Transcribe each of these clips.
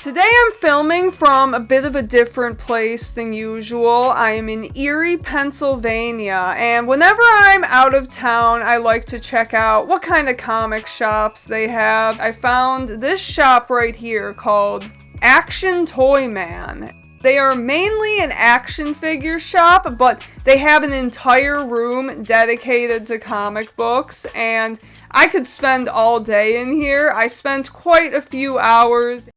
Today I'm filming from a bit of a different place than usual. I am in Erie, Pennsylvania, and whenever I'm out of town, I like to check out what kind of comic shops they have. I found this shop right here called Action Toy Man. They are mainly an action figure shop, but they have an entire room dedicated to comic books, and I could spend all day in here. I spent quite a few hours.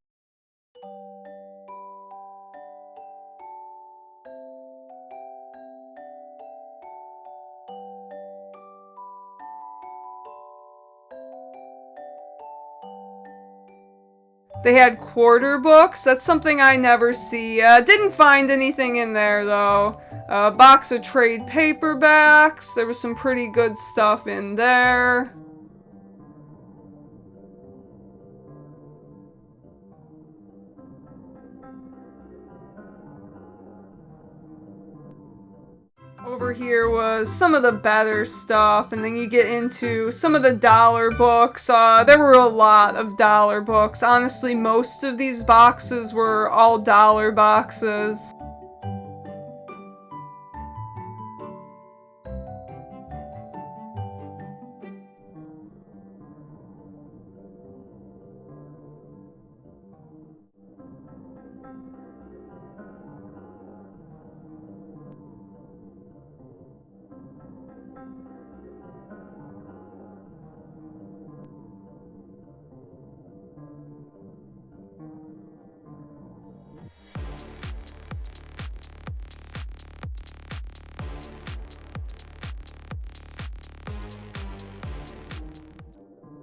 They had quarter books. That's something I never see. Didn't find anything in there though. A box of trade paperbacks. There was some pretty good stuff in there. Over here was some of the better stuff, and then you get into some of the dollar books. There were a lot of dollar books. Honestly, most of these boxes were all dollar boxes.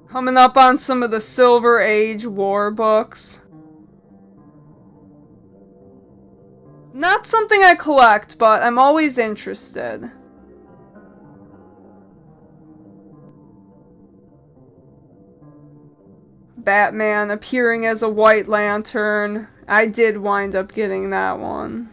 Coming up on some of the Silver Age war books. Not something I collect, but I'm always interested. Batman appearing as a White Lantern. I did wind up getting that one.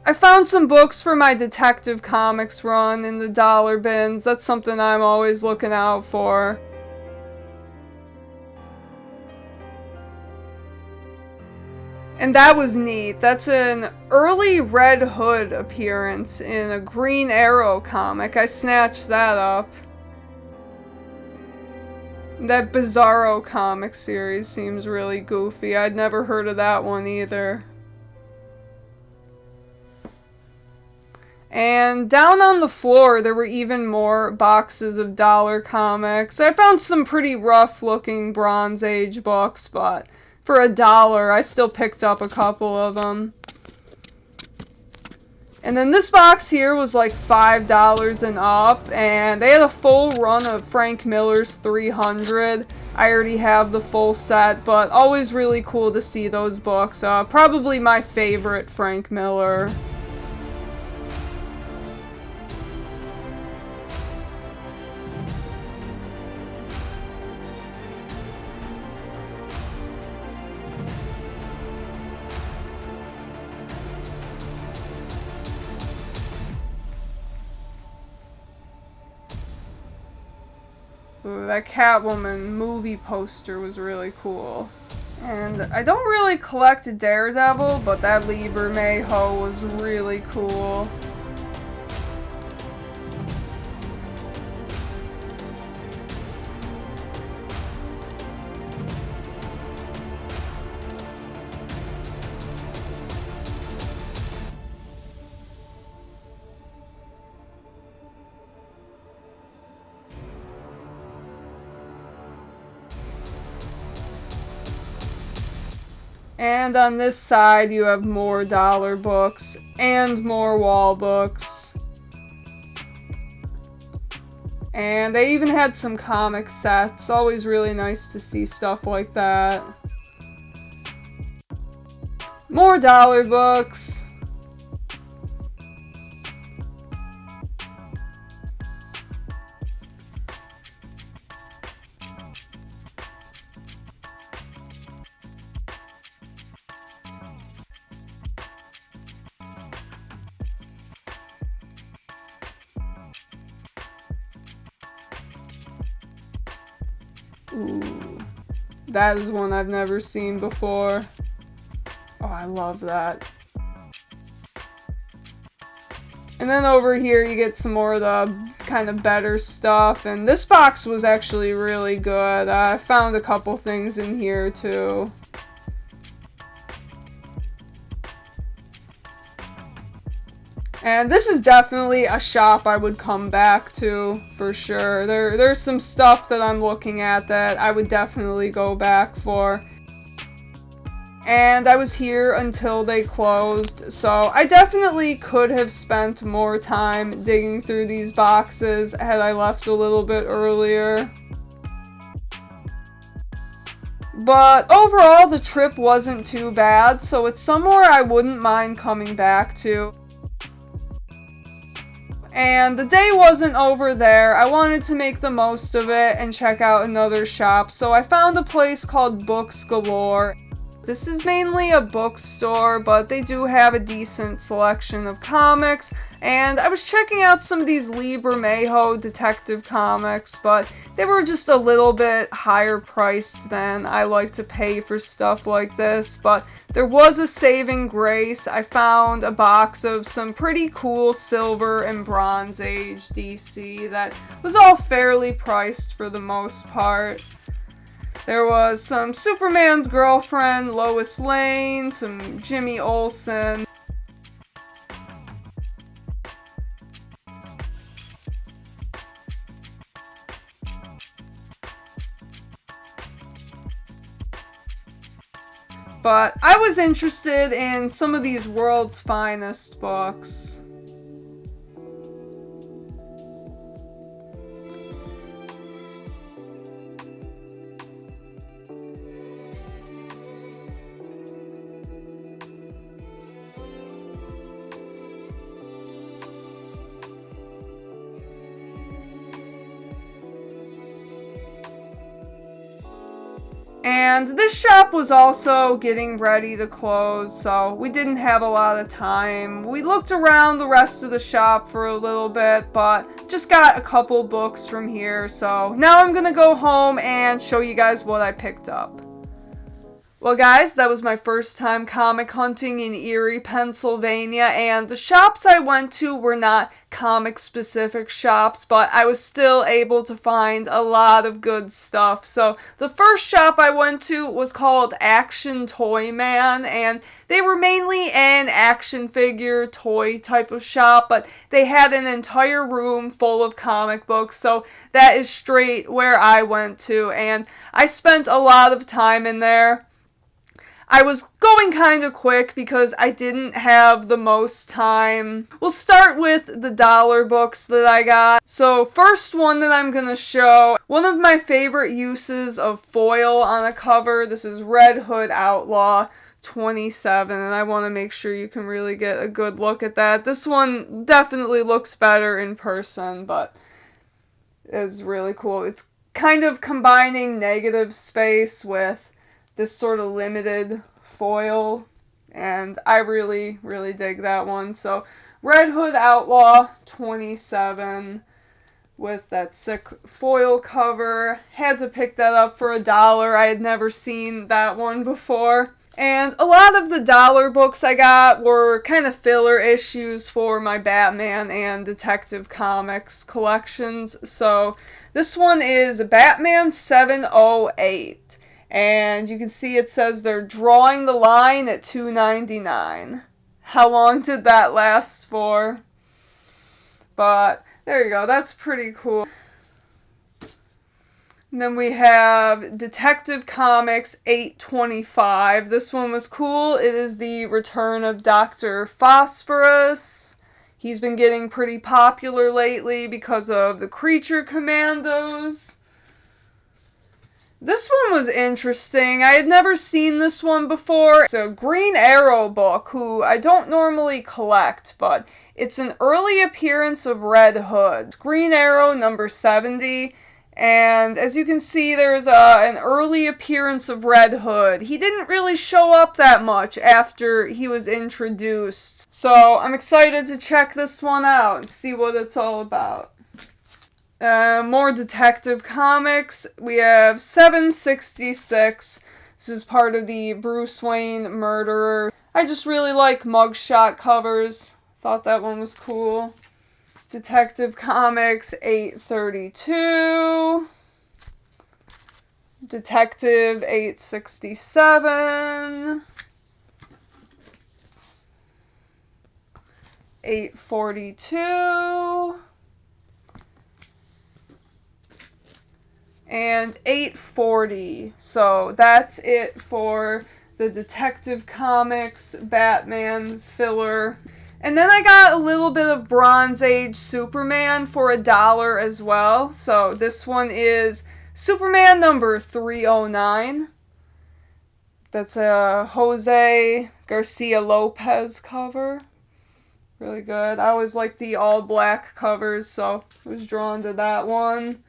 I found some books for my Detective Comics run in the dollar bins. That's something I'm always looking out for. And that was neat. That's an early Red Hood appearance in a Green Arrow comic. I snatched that up. That Bizarro comic series seems really goofy. I'd never heard of that one either. And down on the floor, there were even more boxes of dollar comics. I found some pretty rough-looking Bronze Age books, but for $1, I still picked up a couple of them. And then this box here was like $5 and up, and they had a full run of Frank Miller's 300. I already have the full set, but always really cool to see those books. Probably my favorite Frank Miller. Ooh, that Catwoman movie poster was really cool. And I don't really collect Daredevil, but that Lieber Mayho was really cool. And on this side, you have more dollar books and more wall books. And they even had some comic sets. Always really nice to see stuff like that. More dollar books. Ooh, that is one I've never seen before. Oh, I love that. And then over here you get some more of the kind of better stuff, and this box was actually really good. I found a couple things in here too. And this is definitely a shop I would come back to, for sure. There's some stuff that I'm looking at that I would definitely go back for. And I was here until they closed, so I definitely could have spent more time digging through these boxes had I left a little bit earlier. But overall, the trip wasn't too bad, so it's somewhere I wouldn't mind coming back to. And the day wasn't over there. I wanted to make the most of it and check out another shop, so I found a place called Books Galore. This is mainly a bookstore, but they do have a decent selection of comics, and I was checking out some of these Lee Bermejo detective comics, but they were just a little bit higher priced than I like to pay for stuff like this, but there was a saving grace. I found a box of some pretty cool Silver and Bronze Age DC that was all fairly priced for the most part. There was some Superman's Girlfriend, Lois Lane, some Jimmy Olsen. But I was interested in some of these World's Finest books. And this shop was also getting ready to close, so we didn't have a lot of time. We looked around the rest of the shop for a little bit, but just got a couple books from here, so now I'm gonna go home and show you guys what I picked up. Well guys, that was my first time comic hunting in Erie, Pennsylvania, and the shops I went to were not comic specific shops, but I was still able to find a lot of good stuff. So the first shop I went to was called Action Toy Man, and they were mainly an action figure toy type of shop, but they had an entire room full of comic books, so that is straight where I went to, and I spent a lot of time in there. I was going kind of quick because I didn't have the most time. We'll start with the dollar books that I got. So first one that I'm going to show, one of my favorite uses of foil on a cover. This is Red Hood Outlaw 27, and I want to make sure you can really get a good look at that. This one definitely looks better in person, but it's really cool. It's kind of combining negative space with this sort of limited foil, and I really dig that one. So Red Hood Outlaw 27 with that sick foil cover. Had to pick that up for $1. I had never seen that one before. And a lot of the dollar books I got were kind of filler issues for my Batman and Detective Comics collections. So this one is Batman 708. And you can see it says they're drawing the line at $2.99. How long did that last for? But there you go. That's pretty cool. And then we have Detective Comics 825. This one was cool. It is the return of Dr. Phosphorus. He's been getting pretty popular lately because of the Creature Commandos. This one was interesting. I had never seen this one before. It's a Green Arrow book, who I don't normally collect, but it's an early appearance of Red Hood. It's Green Arrow number 70, and as you can see, there's an early appearance of Red Hood. He didn't really show up that much after he was introduced, so I'm excited to check this one out and see what it's all about. More Detective Comics. We have 766. This is part of the Bruce Wayne Murderer. I just really like mugshot covers. Thought that one was cool. Detective Comics 832. Detective 867. 842. And 840. So that's it for the Detective Comics Batman filler. And then I got a little bit of Bronze Age Superman for $1 as well. So this one is Superman number 309. That's a Jose Garcia Lopez cover. Really good. I always like the all black covers, so I was drawn to that one.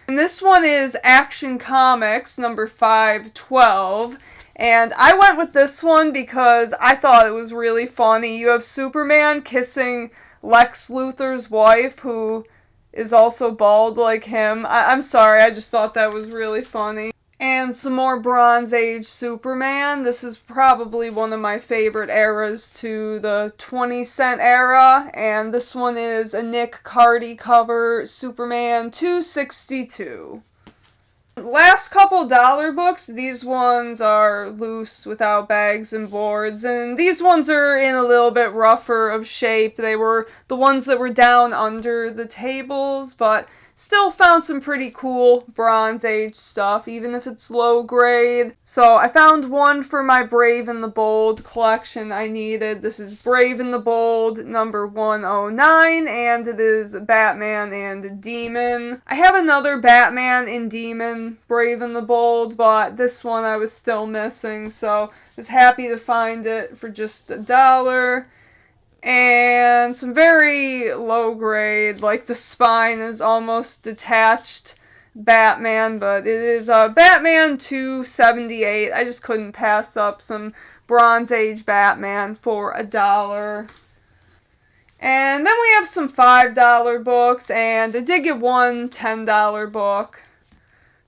And this one is Action Comics number 512. And I went with this one because I thought it was really funny. You have Superman kissing Lex Luthor's wife, who is also bald like him. I'm sorry, I just thought that was really funny. And some more Bronze Age Superman. This is probably one of my favorite eras to the 20-cent era. And this one is a Nick Cardy cover, Superman 262. Last couple dollar books, these ones are loose without bags and boards, and these ones are in a little bit rougher of shape. They were the ones that were down under the tables, but still found some pretty cool Bronze Age stuff, even if it's low grade. So I found one for my Brave and the Bold collection I needed. This is Brave and the Bold number 109, and it is Batman and Demon. I have another Batman and Demon Brave and the Bold, but this one I was still missing, so I was happy to find it for just $1. And some very low grade, like the spine is almost detached Batman, but it is Batman 278. I just couldn't pass up some Bronze Age Batman for $1. And then we have some $5 books, and I did get one $10 book.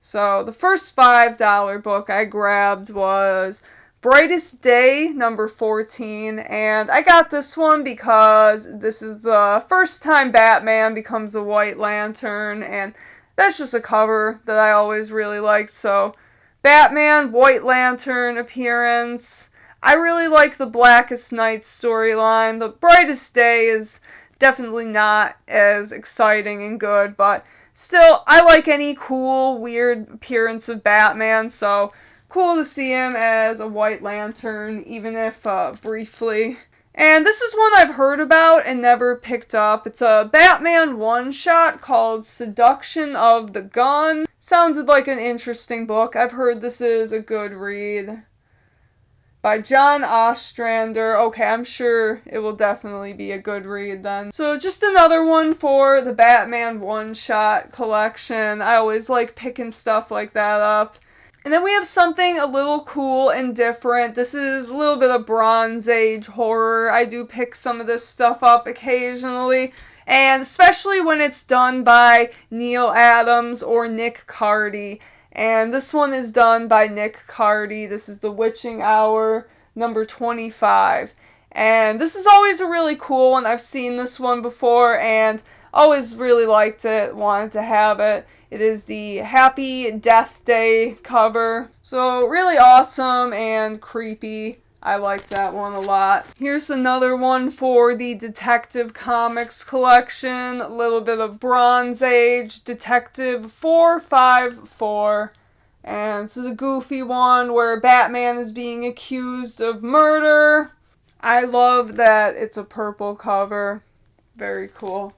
So the first $5 book I grabbed was Brightest Day, number 14, and I got this one because this is the first time Batman becomes a White Lantern, and that's just a cover that I always really liked. So, Batman, White Lantern appearance. I really like the Blackest Night storyline. The Brightest Day is definitely not as exciting and good, but still, I like any cool, weird appearance of Batman, so cool to see him as a White Lantern, even if briefly. And this is one I've heard about and never picked up. It's a Batman one-shot called Seduction of the Gun. Sounded like an interesting book. I've heard this is a good read. By John Ostrander. Okay, I'm sure it will definitely be a good read then. So just another one for the Batman one-shot collection. I always like picking stuff like that up. And then we have something a little cool and different. This is a little bit of Bronze Age horror. I do pick some of this stuff up occasionally, and especially when it's done by Neil Adams or Nick Cardy. And this one is done by Nick Cardy. This is The Witching Hour, number 25. And this is always a really cool one. I've seen this one before, and always really liked it, wanted to have it. It is the Happy Death Day cover. So really awesome and creepy. I like that one a lot. Here's another one for the Detective Comics collection. A little bit of Bronze Age Detective 454. And this is a goofy one where Batman is being accused of murder. I love that it's a purple cover. Very cool.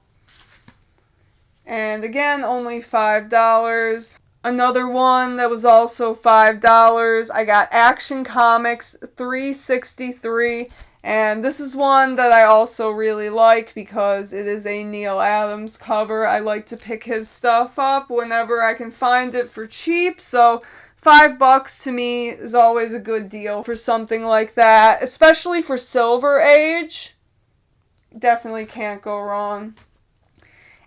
And again, only $5. Another one that was also $5. I got Action Comics 363. And this is one that I also really like because it is a Neil Adams cover. I like to pick his stuff up whenever I can find it for cheap. So $5 to me is always a good deal for something like that. Especially for Silver Age. Definitely can't go wrong.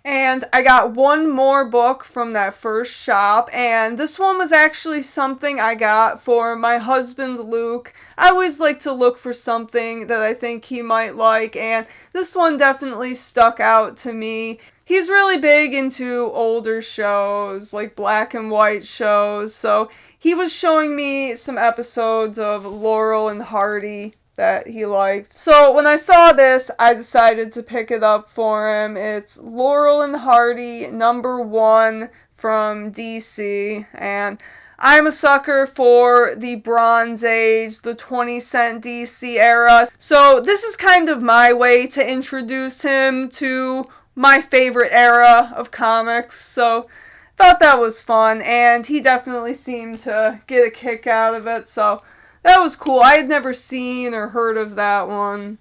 And I got one more book from that first shop, and this one was actually something I got for my husband Luke. I always like to look for something that I think he might like, and this one definitely stuck out to me. He's really big into older shows, like black and white shows, so he was showing me some episodes of Laurel and Hardy that he liked. So when I saw this, I decided to pick it up for him. It's Laurel and Hardy #1 from DC, and I'm a sucker for the Bronze Age, the 20-cent DC era. So this is kind of my way to introduce him to my favorite era of comics. So thought that was fun, and he definitely seemed to get a kick out of it, so that was cool. I had never seen or heard of that one.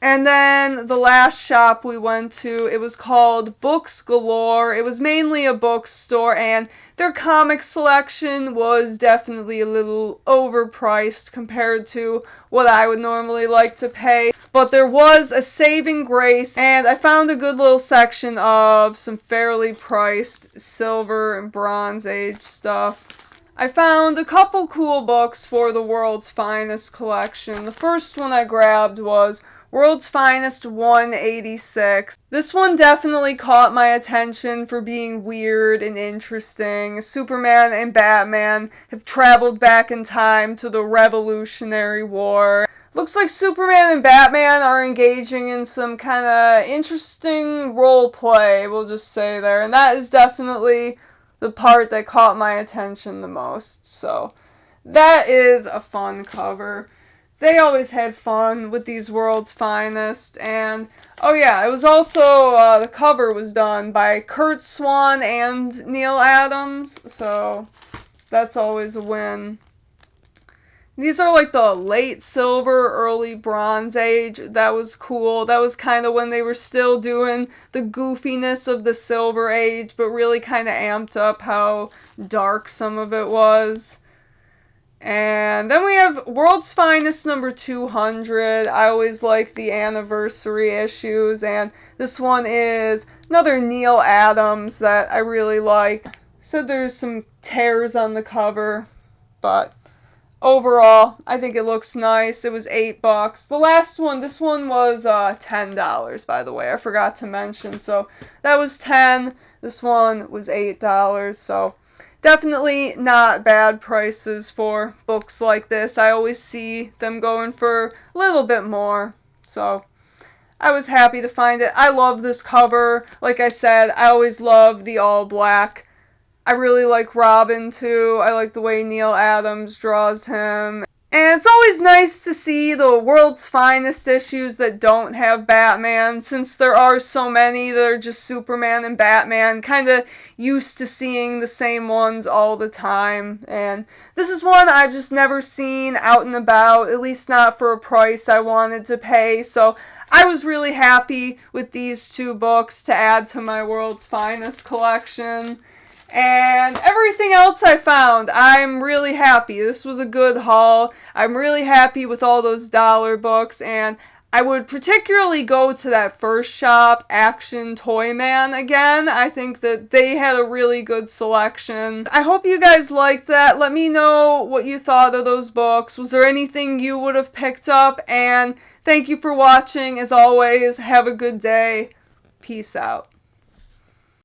And then the last shop we went to, it was called Books Galore. It was mainly a bookstore, and their comic selection was definitely a little overpriced compared to what I would normally like to pay. But there was a saving grace, and I found a good little section of some fairly priced silver and Bronze Age stuff. I found a couple cool books for the World's Finest collection. The first one I grabbed was World's Finest 186. This one definitely caught my attention for being weird and interesting. Superman and Batman have traveled back in time to the Revolutionary War. Looks like Superman and Batman are engaging in some kind of interesting role play, we'll just say there. And that is definitely the part that caught my attention the most. So that is a fun cover. They always had fun with these World's Finest. And oh yeah, it was also the cover was done by Kurt Swan and Neil Adams, so that's always a win. These are like the late silver, early Bronze Age. That was cool. That was kind of when they were still doing the goofiness of the Silver Age, but really kind of amped up how dark some of it was. And then we have World's Finest #200. I always like the anniversary issues, and this one is another Neil Adams that I really like. Said there's some tears on the cover, but overall, I think it looks nice. It was $8. The last one, this one was $10, by the way. I forgot to mention. So that was $10. This one was $8. So definitely not bad prices for books like this. I always see them going for a little bit more. So I was happy to find it. I love this cover. Like I said, I always love the all black. I really like Robin too. I like the way Neil Adams draws him. And it's always nice to see the World's Finest issues that don't have Batman, since there are so many that are just Superman and Batman. Kind of used to seeing the same ones all the time. And this is one I've just never seen out and about, at least not for a price I wanted to pay. So I was really happy with these two books to add to my World's Finest collection. And everything else I found, I'm really happy. This was a good haul. I'm really happy with all those dollar books, and I would particularly go to that first shop, Action Toy Man, again. I think that they had a really good selection. I hope you guys liked that. Let me know what you thought of those books. Was there anything you would have picked up? And thank you for watching. As always, have a good day. Peace out.